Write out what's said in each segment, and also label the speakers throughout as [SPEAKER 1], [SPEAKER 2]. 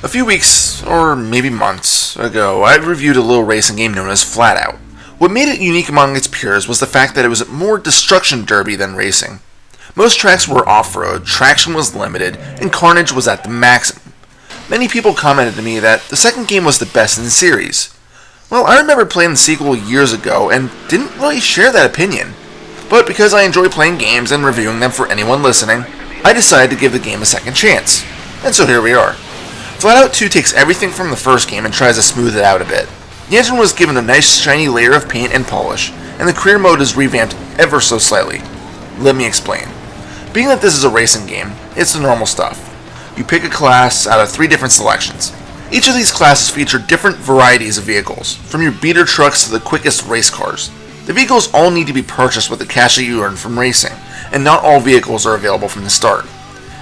[SPEAKER 1] A few weeks, or maybe months, ago, I reviewed a little racing game known as Flatout. What made it unique among its peers was the fact that it was more destruction derby than racing. Most tracks were off-road, traction was limited, and carnage was at the maximum. Many people commented to me that the second game was the best in the series. Well, I remember playing the sequel years ago and didn't really share that opinion. But because I enjoy playing games and reviewing them for anyone listening, I decided to give the game a second chance. And so here we are. Flatout 2 takes everything from the first game and tries to smooth it out a bit. The engine was given a nice shiny layer of paint and polish, and the career mode is revamped ever so slightly. Let me explain. Being that this is a racing game, it's the normal stuff. You pick a class out of 3 different selections. Each of these classes feature different varieties of vehicles, from your beater trucks to the quickest race cars. The vehicles all need to be purchased with the cash that you earn from racing, and not all vehicles are available from the start.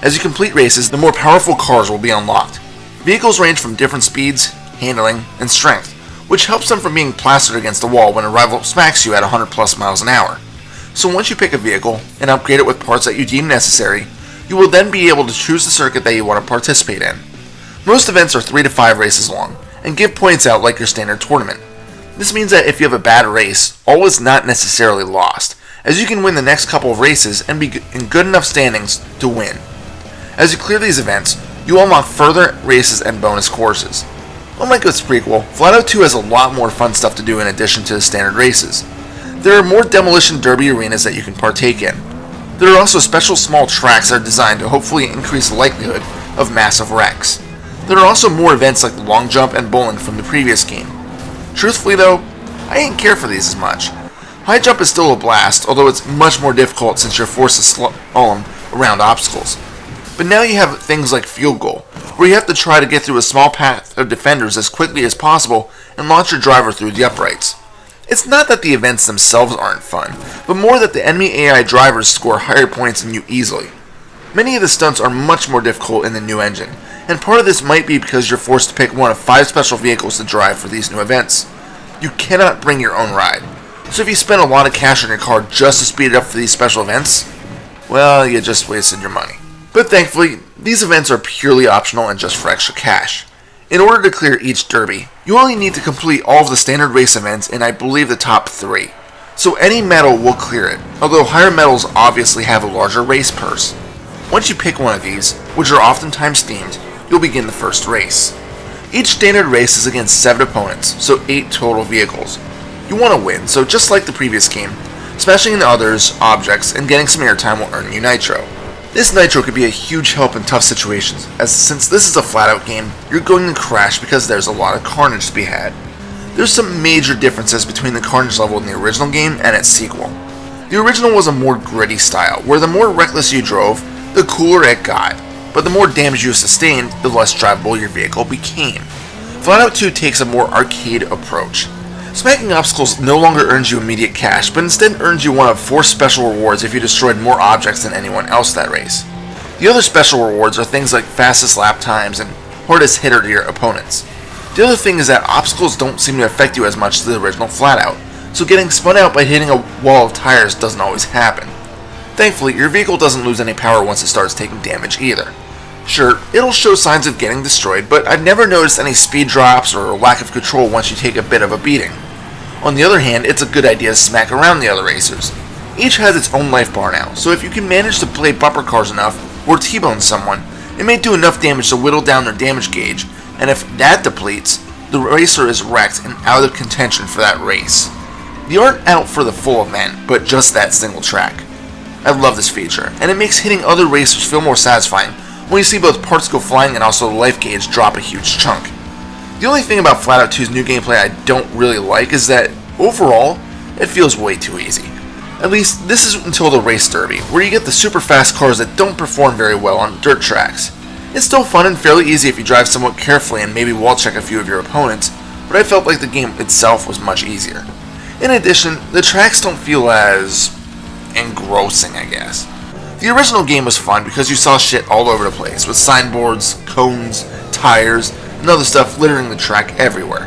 [SPEAKER 1] As you complete races, the more powerful cars will be unlocked. Vehicles range from different speeds, handling, and strength, which helps them from being plastered against a wall when a rival smacks you at 100 plus miles an hour. So once you pick a vehicle and upgrade it with parts that you deem necessary, you will then be able to choose the circuit that you want to participate in. Most events are 3 to 5 races long, and give points out like your standard tournament. This means that if you have a bad race, all is not necessarily lost, as you can win the next couple of races and be in good enough standings to win. As you clear these events, you unlock further races and bonus courses. Unlike its prequel, Flatout 2 has a lot more fun stuff to do in addition to the standard races. There are more demolition derby arenas that you can partake in. There are also special small tracks that are designed to hopefully increase the likelihood of massive wrecks. There are also more events like the long jump and bowling from the previous game. Truthfully though, I didn't care for these as much. High jump is still a blast, although it's much more difficult since you're forced to slalom around obstacles. But now you have things like field goal, where you have to try to get through a small path of defenders as quickly as possible and launch your driver through the uprights. It's not that the events themselves aren't fun, but more that the enemy AI drivers score higher points than you easily. Many of the stunts are much more difficult in the new engine, and part of this might be because you're forced to pick one of 5 special vehicles to drive for these new events. You cannot bring your own ride, so if you spend a lot of cash on your car just to speed it up for these special events, well, you just wasted your money. But thankfully, these events are purely optional and just for extra cash. In order to clear each derby, you only need to complete all of the standard race events in I believe the top 3. So any medal will clear it, although higher medals obviously have a larger race purse. Once you pick one of these, which are oftentimes themed, you'll begin the first race. Each standard race is against 7 opponents, so 8 total vehicles. You want to win, so just like the previous game, smashing into others, objects, and getting some airtime will earn you nitro. This nitro could be a huge help in tough situations, as since this is a flat-out game, you're going to crash because there's a lot of carnage to be had. There's some major differences between the carnage level in the original game and its sequel. The original was a more gritty style, where the more reckless you drove, the cooler it got, but the more damage you sustained, the less drivable your vehicle became. Flatout 2 takes a more arcade approach. Smacking obstacles no longer earns you immediate cash, but instead earns you one of 4 special rewards if you destroyed more objects than anyone else that race. The other special rewards are things like fastest lap times and hardest hitter to your opponents. The other thing is that obstacles don't seem to affect you as much as the original Flatout, so getting spun out by hitting a wall of tires doesn't always happen. Thankfully, your vehicle doesn't lose any power once it starts taking damage either. Sure, it'll show signs of getting destroyed, but I've never noticed any speed drops or lack of control once you take a bit of a beating. On the other hand, it's a good idea to smack around the other racers. Each has its own life bar now, so if you can manage to play bumper cars enough, or T-bone someone, it may do enough damage to whittle down their damage gauge, and if that depletes, the racer is wrecked and out of contention for that race. You aren't out for the full event, but just that single track. I love this feature, and it makes hitting other racers feel more satisfying when you see both parts go flying and also the life gauge drop a huge chunk. The only thing about Flatout 2's new gameplay I don't really like is that, overall, it feels way too easy. At least, this is until the race derby, where you get the super fast cars that don't perform very well on dirt tracks. It's still fun and fairly easy if you drive somewhat carefully and maybe wall check a few of your opponents, but I felt like the game itself was much easier. In addition, the tracks don't feel as engrossing, I guess. The original game was fun because you saw shit all over the place, with signboards, cones, tires, and other stuff littering the track everywhere.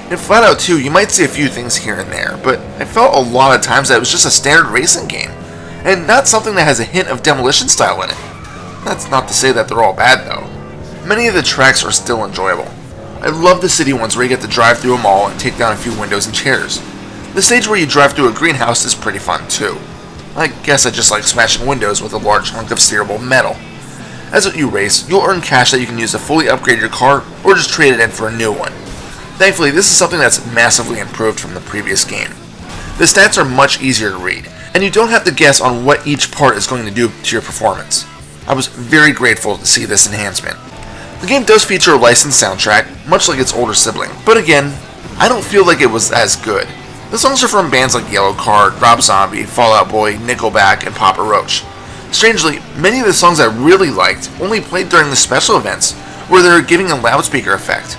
[SPEAKER 1] In Flatout 2, you might see a few things here and there, but I felt a lot of times that it was just a standard racing game, and not something that has a hint of demolition style in it. That's not to say that they're all bad, though. Many of the tracks are still enjoyable. I love the city ones where you get to drive through a mall and take down a few windows and chairs. The stage where you drive through a greenhouse is pretty fun, too. I guess I just like smashing windows with a large hunk of steerable metal. As you race, you'll earn cash that you can use to fully upgrade your car or just trade it in for a new one. Thankfully, this is something that's massively improved from the previous game. The stats are much easier to read, and you don't have to guess on what each part is going to do to your performance. I was very grateful to see this enhancement. The game does feature a licensed soundtrack, much like its older sibling, but again, I don't feel like it was as good. The songs are from bands like Yellowcard, Rob Zombie, Fall Out Boy, Nickelback, and Papa Roach. Strangely, many of the songs I really liked only played during the special events, where they were giving a loudspeaker effect.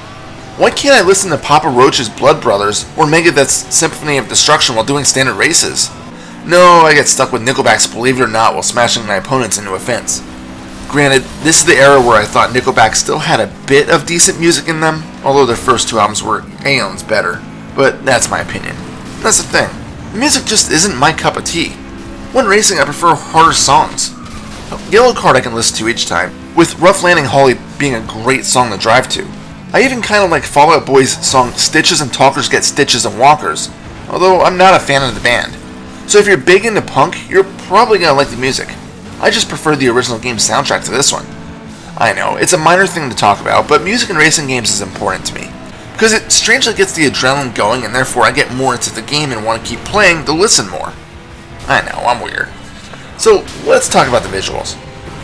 [SPEAKER 1] Why can't I listen to Papa Roach's Blood Brothers or Megadeth's Symphony of Destruction while doing standard races? No, I get stuck with Nickelback's Believe It or Not while smashing my opponents into a fence. Granted, this is the era where I thought Nickelback still had a bit of decent music in them, although their first two albums were aeons better, but that's my opinion. That's the thing, the music just isn't my cup of tea. When racing, I prefer harder songs. Yellowcard I can listen to each time, with Rough Landing Holly being a great song to drive to. I even kind of like Fall Out Boy's song Stitches and Talkers Get Stitches and Walkers, although I'm not a fan of the band. So if you're big into punk, you're probably going to like the music. I just prefer the original game's soundtrack to this one. I know, it's a minor thing to talk about, but music in racing games is important to me, because it strangely gets the adrenaline going and therefore I get more into the game and want to keep playing to listen more. I know, I'm weird. So let's talk about the visuals.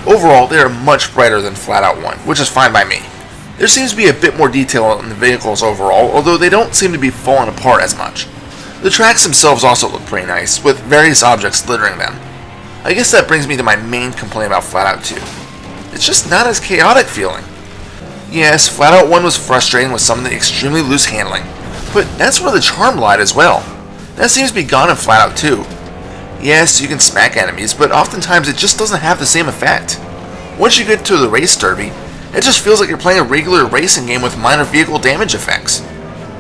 [SPEAKER 1] Overall, they are much brighter than Flatout 1, which is fine by me. There seems to be a bit more detail in the vehicles overall, although they don't seem to be falling apart as much. The tracks themselves also look pretty nice, with various objects littering them. I guess that brings me to my main complaint about Flatout 2. It's just not as chaotic feeling. Yes, Flatout 1 was frustrating with some of the extremely loose handling, but that's where the charm lied as well. That seems to be gone in Flatout 2. Yes, you can smack enemies, but oftentimes it just doesn't have the same effect. Once you get to the race derby, it just feels like you're playing a regular racing game with minor vehicle damage effects.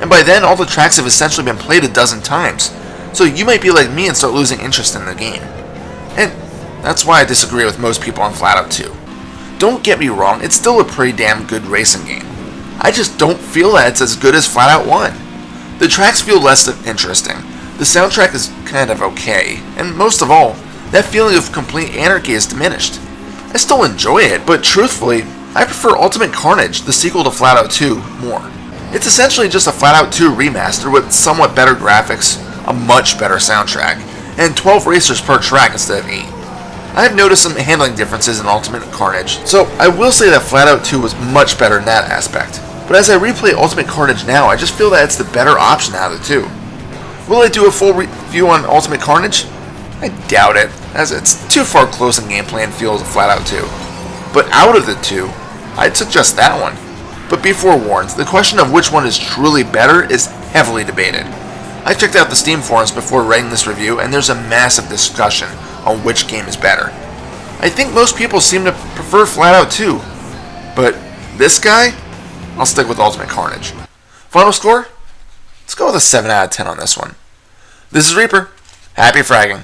[SPEAKER 1] And by then, all the tracks have essentially been played a dozen times, so you might be like me and start losing interest in the game. And that's why I disagree with most people on Flatout 2. Don't get me wrong, it's still a pretty damn good racing game. I just don't feel that it's as good as Flatout 1. The tracks feel less interesting, the soundtrack is kind of okay, and most of all, that feeling of complete anarchy is diminished. I still enjoy it, but truthfully, I prefer Ultimate Carnage, the sequel to Flatout 2, more. It's essentially just a Flatout 2 remaster with somewhat better graphics, a much better soundtrack, and 12 racers per track instead of 8. I have noticed some handling differences in Ultimate Carnage, so I will say that Flatout 2 was much better in that aspect. But as I replay Ultimate Carnage now, I just feel that it's the better option out of the two. Will I do a full review on Ultimate Carnage? I doubt it, as it's too far close in gameplay and feel to Flatout 2. But out of the two, I'd suggest that one. But be forewarned, the question of which one is truly better is heavily debated. I checked out the Steam forums before writing this review, and there's a massive discussion on which game is better. I think most people seem to prefer Flatout 2, but this guy, I'll stick with Ultimate Carnage. Final score? Let's go with a 7 out of 10 on this one. This is Reaper. Happy fragging.